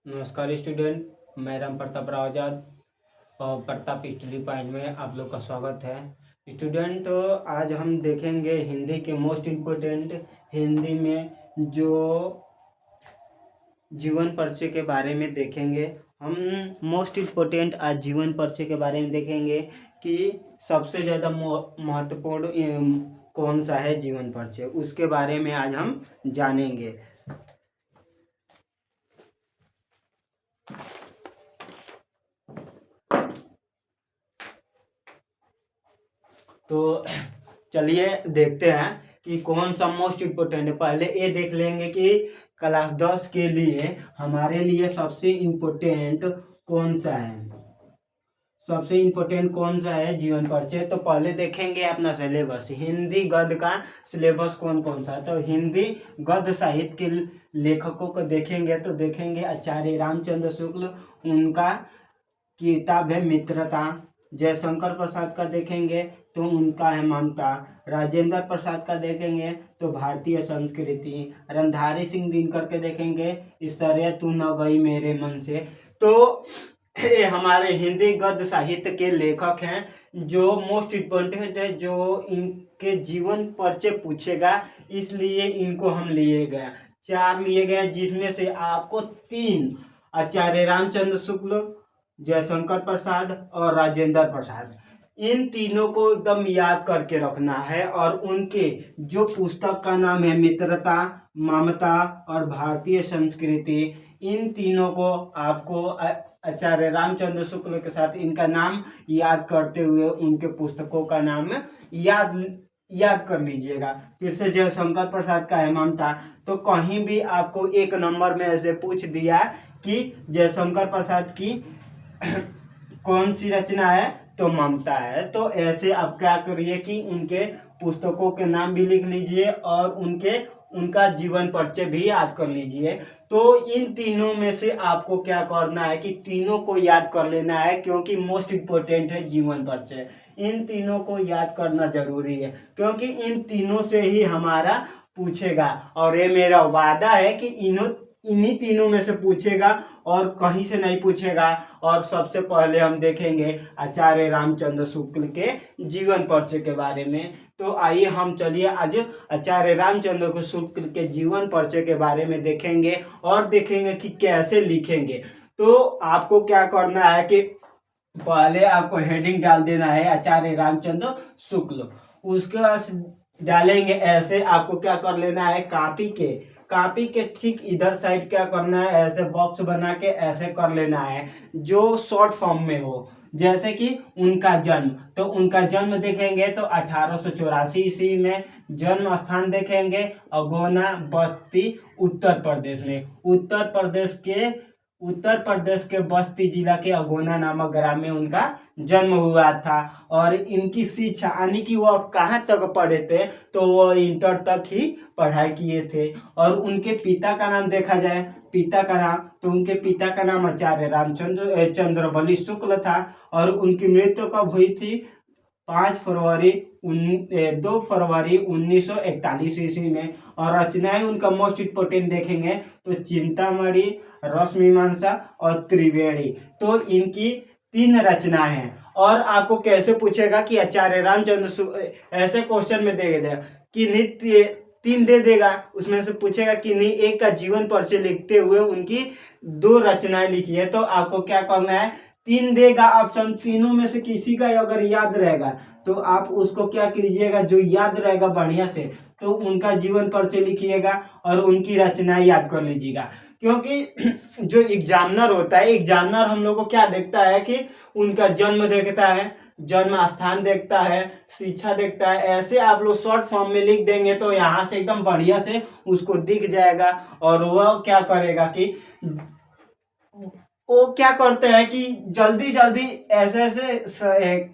नमस्कार स्टूडेंट, मैं राम प्रताप राव आजाद और प्रताप स्टडी पॉइंट में आप लोग का स्वागत है। स्टूडेंट, आज हम देखेंगे हिंदी के मोस्ट इम्पोर्टेंट हिंदी में जो जीवन परिचय के बारे में देखेंगे। हम मोस्ट इम्पोर्टेंट आज जीवन परिचय के बारे में देखेंगे कि सबसे ज़्यादा महत्वपूर्ण कौन सा है जीवन परिचय, उसके बारे में आज हम जानेंगे। तो चलिए देखते हैं कि कौन सा मोस्ट इम्पोर्टेंट है। पहले ये देख लेंगे कि क्लास 10 के लिए हमारे लिए सबसे इम्पोर्टेंट कौन सा है, सबसे इम्पोर्टेंट कौन सा है जीवन परिचय। तो पहले देखेंगे अपना सिलेबस, हिंदी गद्य का सिलेबस कौन कौन सा है। तो हिंदी गद्य साहित्य के लेखकों को देखेंगे तो देखेंगे आचार्य रामचंद्र शुक्ल, उनका किताब है मित्रता। जयशंकर प्रसाद का देखेंगे तो उनका है ममता। राजेंद्र प्रसाद का देखेंगे तो भारतीय संस्कृति। रंधारी सिंह दिनकर के देखेंगे इस तरह तू न गई मेरे मन से। तो ये हमारे हिंदी गद्य साहित्य के लेखक हैं जो मोस्ट इम्पोर्टेंट है, जो इनके जीवन परिचय पूछेगा, इसलिए इनको हम लिए गए। 4 लिए गए जिसमें से आपको 3 आचार्य रामचंद्र शुक्ल, जयशंकर प्रसाद और राजेंद्र प्रसाद, इन तीनों को एकदम याद करके रखना है। और उनके जो पुस्तक का नाम है मित्रता, ममता और भारतीय संस्कृति, इन तीनों को आपको आचार्य रामचंद्र शुक्ल के साथ इनका नाम याद करते हुए उनके पुस्तकों का नाम याद कर लीजिएगा। फिर से जयशंकर प्रसाद का है ममता। तो कहीं भी आपको 1 नंबर में ऐसे पूछ दिया कि जयशंकर प्रसाद की कौन सी रचना है, तो ममता है। तो ऐसे आप क्या करिए कि उनके पुस्तकों के नाम भी लिख लीजिए और उनका जीवन परिचय भी याद कर लीजिए। तो इन तीनों में से आपको क्या करना है कि तीनों को याद कर लेना है, क्योंकि मोस्ट इम्पोर्टेंट है जीवन परिचय। इन तीनों को याद करना जरूरी है, क्योंकि इन तीनों से ही हमारा पूछेगा। और ये मेरा वादा है कि इन्हीं तीनों में से पूछेगा और कहीं से नहीं पूछेगा। और सबसे पहले हम देखेंगे आचार्य रामचंद्र शुक्ल के जीवन परिचय के बारे में। तो आइए हम चलिए आज आचार्य रामचंद्र शुक्ल के जीवन परिचय के बारे में देखेंगे और देखेंगे कि कैसे लिखेंगे। तो आपको क्या करना है कि पहले आपको हेडिंग डाल देना है आचार्य रामचंद्र शुक्ल, उसके बाद डालेंगे ऐसे। आपको क्या कर लेना है, कापी के ठीक इधर साइड क्या करना है, ऐसे बॉक्स बना के ऐसे कर लेना है जो शॉर्ट फॉर्म में हो। जैसे कि उनका जन्म, तो उनका जन्म देखेंगे तो 1884 ईस्वी में। जन्म स्थान देखेंगे अगोना बस्ती उत्तर प्रदेश में। उत्तर प्रदेश के बस्ती जिला के अगोना नामक ग्राम में उनका जन्म हुआ था। और इनकी शिक्षा यानी कि वह कहाँ तक पढ़े थे, तो वह इंटर तक ही पढ़ाई किए थे। और उनके पिता का नाम देखा जाए, तो उनके पिता का नाम आचार्य रामचंद्र चंद्रबली शुक्ल था। और उनकी मृत्यु कब हुई थी, 2 फरवरी 1941 ईस्वी में। और रचनाएं उनका मोस्ट इम्पोर्टेंट देखेंगे तो चिंतामणि, रसमीमांसा और त्रिवेणी। तो इनकी 3 रचनाएं हैं। और आपको कैसे पूछेगा कि आचार्य रामचंद्र, ऐसे क्वेश्चन में दे देगा कि नित्य 3 दे देगा, उसमें से पूछेगा कि नहीं एक का जीवन परिचय लिखते हुए उनकी 2 रचनाएं लिखी है। तो आपको क्या करना है, 3 देगा ऑप्शन, तीनों में से किसी का अगर याद रहेगा तो आप उसको क्या कीजिएगा, जो याद रहेगा बढ़िया से, तो उनका जीवन परिचय लिखिएगा और उनकी रचनाएं याद कर लीजिएगा। क्योंकि जो एग्जामिनर होता है, एग्जामिनर हम लोग को क्या देखता है कि उनका जन्म देखता है, जन्म स्थान देखता है, शिक्षा देखता है। ऐसे आप लोग शॉर्ट फॉर्म में लिख देंगे तो यहाँ से एकदम बढ़िया से उसको दिख जाएगा। और वह क्या करेगा कि वो क्या करते हैं कि जल्दी ऐसे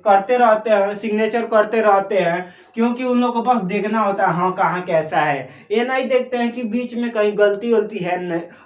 करते रहते हैं, सिग्नेचर करते रहते हैं, क्योंकि उन लोग को बस देखना होता है हाँ कहाँ कैसा है। ये नहीं देखते हैं कि बीच में कहीं गलती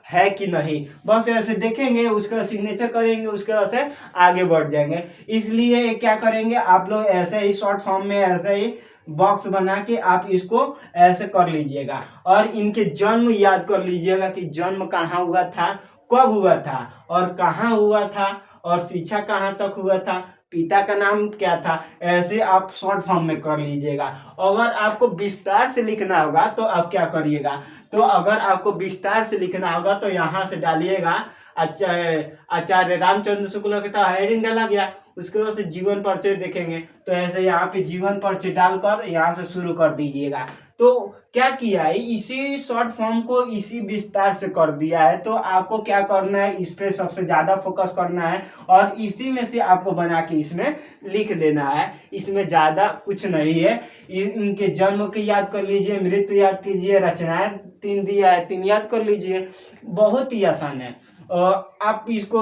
है कि नहीं, बस ऐसे देखेंगे, उसका सिग्नेचर करेंगे, उसके बाद से आगे बढ़ जाएंगे। इसलिए क्या करेंगे आप लोग, ऐसे ही शॉर्ट फॉर्म में ऐसे ही बॉक्स बना के आप इसको ऐसे कर लीजिएगा। और इनके जन्म याद कर लीजिएगा कि जन्म कहाँ हुआ था, कब हुआ था और कहाँ हुआ था और शिक्षा कहाँ तक हुआ था, पिता का नाम क्या था, ऐसे आप शॉर्ट फॉर्म में कर लीजिएगा। अगर आपको विस्तार से लिखना होगा तो आप क्या करिएगा, तो अगर आपको विस्तार से लिखना होगा तो यहाँ से डालिएगा आचार्य रामचंद्र शुक्ल का हेडिंग डाला गया, उसके बाद से जीवन परिचय देखेंगे तो ऐसे यहाँ पे जीवन परिचय डालकर यहाँ से शुरू कर दीजिएगा। तो क्या किया है, इसी शॉर्ट फॉर्म को इसी विस्तार से कर दिया है। तो आपको क्या करना है, इस पे सबसे ज्यादा फोकस करना है और इसी में से आपको बना के इसमें लिख देना है। इसमें ज्यादा कुछ नहीं है। इनके जन्म की याद कर लीजिए, मृत्यु याद कीजिए, रचनाएं 3 दिया है 3 याद कर लीजिए, बहुत ही आसान है। आप इसको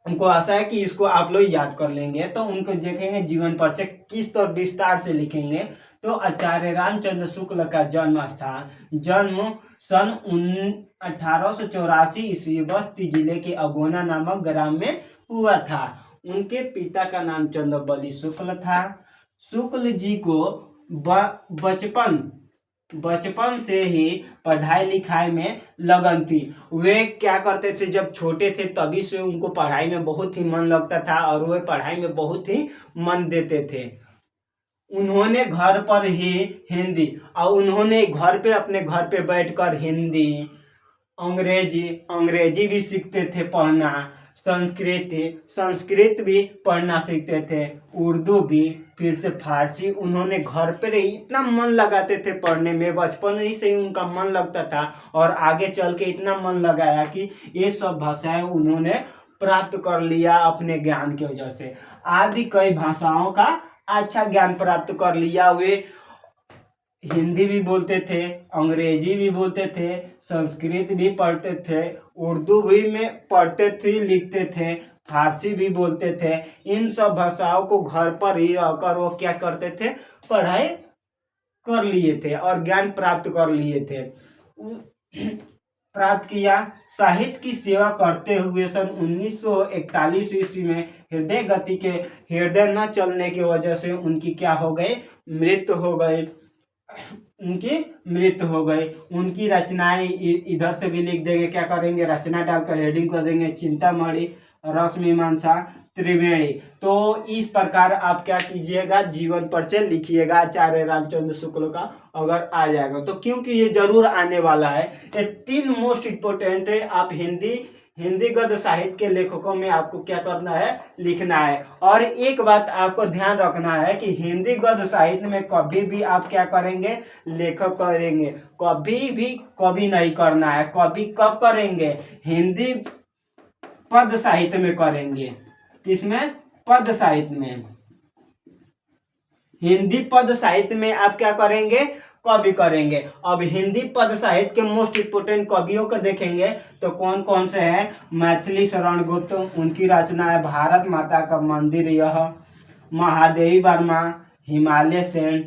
उनको आशा है कि इसको आप लोग याद कर लेंगे। तो उनको देखेंगे जीवन परिचय किस तरह विस्तार से लिखेंगे। तो आचार्य रामचंद्र शुक्ल का जन्म स्थान, जन्म सन 1884 ईस्वी बस्ती जिले के अगोना नामक ग्राम में हुआ था। उनके पिता का नाम चंद्रबली शुक्ल था। शुक्ल जी को बचपन से ही पढ़ाई लिखाई में लगन थी। वे क्या करते थे, जब छोटे थे तभी से उनको पढ़ाई में बहुत ही मन लगता था और वे पढ़ाई में बहुत ही मन देते थे। उन्होंने घर पर ही हिंदी और उन्होंने अपने घर पे बैठकर हिंदी, अंग्रेजी भी सीखते थे पढ़ना, संस्कृत भी पढ़ना सीखते थे, उर्दू भी, फिर से फारसी। उन्होंने घर पर ही इतना मन लगाते थे पढ़ने में, बचपन ही से ही उनका मन लगता था और आगे चल के इतना मन लगाया कि ये सब भाषाएं उन्होंने प्राप्त कर लिया अपने ज्ञान की वजह से। आदि कई भाषाओं का अच्छा ज्ञान प्राप्त कर लिया। वे हिंदी भी बोलते थे, अंग्रेजी भी बोलते थे, संस्कृत भी पढ़ते थे, उर्दू भी में पढ़ते थे, लिखते थे, फारसी भी बोलते थे। इन सब भाषाओं को घर पर ही रहकर वो क्या करते थे, पढ़ाई कर लिए थे और ज्ञान प्राप्त कर लिए थे, प्राप्त किया। साहित्य की सेवा करते हुए सन 1941 ईस्वी में हृदय न चलने की वजह से उनकी क्या हो गई, मृत्यु हो गई। उनकी रचनाएं इधर से भी लिख देंगे, क्या करेंगे, रचना डालकर हेडिंग कर देंगे चिंतामणि, रसमीमांसा, त्रिवेणी। तो इस प्रकार आप क्या कीजिएगा, जीवन परिचय लिखिएगा आचार्य रामचंद्र शुक्ल का, अगर आ जाएगा तो, क्योंकि ये जरूर आने वाला है। ये 3 मोस्ट इम्पोर्टेंट है। आप हिंदी गद्य साहित्य के लेखकों में आपको क्या करना है, लिखना है। और एक बात आपको ध्यान रखना है कि हिंदी गद्य साहित्य में कभी भी आप क्या करेंगे, लेखक करेंगे, कभी भी कभी नहीं करना है। कभी कब करेंगे, हिंदी पद साहित्य में करेंगे। किसमें, पद साहित्य में। हिंदी पद साहित्य में आप क्या करेंगे, कवि करेंगे। अब हिंदी पद साहित्य के मोस्ट इम्पोर्टेंट कवियों को देखेंगे तो कौन कौन से हैं, मैथिली शरण गुप्त, उनकी रचना है भारत माता का मंदिर यह, महादेवी वर्मा, हिमालय सेन,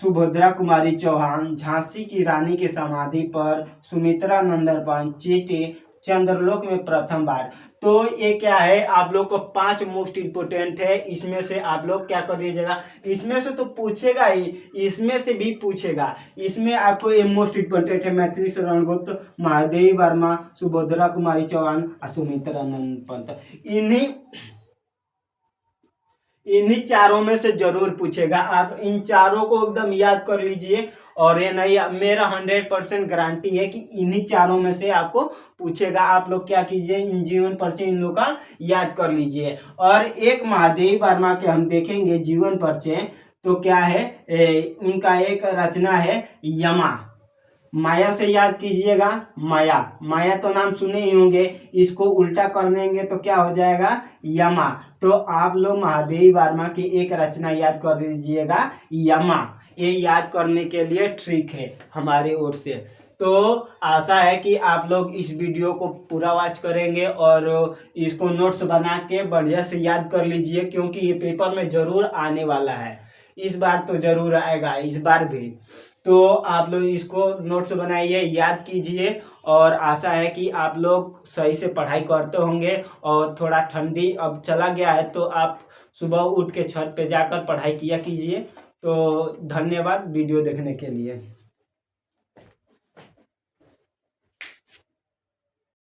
सुभद्रा कुमारी चौहान, झांसी की रानी की समाधि पर, सुमित्रा नंदन, चीटी, चंद्रलोक में प्रथम बार। तो ये क्या है, आप लोग को 5 मोस्ट इम्पोर्टेंट है। इसमें से आप लोग क्या कर लीजिएगा, इसमें से तो पूछेगा ही, इसमें से भी पूछेगा। इसमें आपको ये मोस्ट इम्पोर्टेंट है, मैथिली शरण गुप्त, महादेवी वर्मा, सुभद्रा कुमारी चौहान और सुमित्रा नंदन पंत। इन्हीं चारों में से जरूर पूछेगा। आप इन चारों को एकदम याद कर लीजिए और ये नहीं, मेरा 100% गारंटी है कि इन्हीं चारों में से आपको पूछेगा। आप लोग क्या कीजिए, इन जीवन परिचय इन लोग का याद कर लीजिए। और एक महादेवी वर्मा के हम देखेंगे जीवन परिचय, तो क्या है, उनका एक रचना है यमा। माया से याद कीजिएगा, माया तो नाम सुने ही होंगे, इसको उल्टा कर देंगे तो क्या हो जाएगा, यमा। तो आप लोग महादेवी वर्मा की एक रचना याद कर लीजिएगा, यमा। ये याद करने के लिए ट्रिक है हमारी ओर से। तो आशा है कि आप लोग इस वीडियो को पूरा वॉच करेंगे और इसको नोट्स बना के बढ़िया से याद कर लीजिए, क्योंकि ये पेपर में जरूर आने वाला है। इस बार तो जरूर आएगा, इस बार भी। तो आप लोग इसको नोट्स बनाइए, याद कीजिए और आशा है कि आप लोग सही से पढ़ाई करते होंगे। और थोड़ा ठंडी अब चला गया है तो आप सुबह उठ के छत पे जाकर पढ़ाई किया कीजिए। तो धन्यवाद वीडियो देखने के लिए।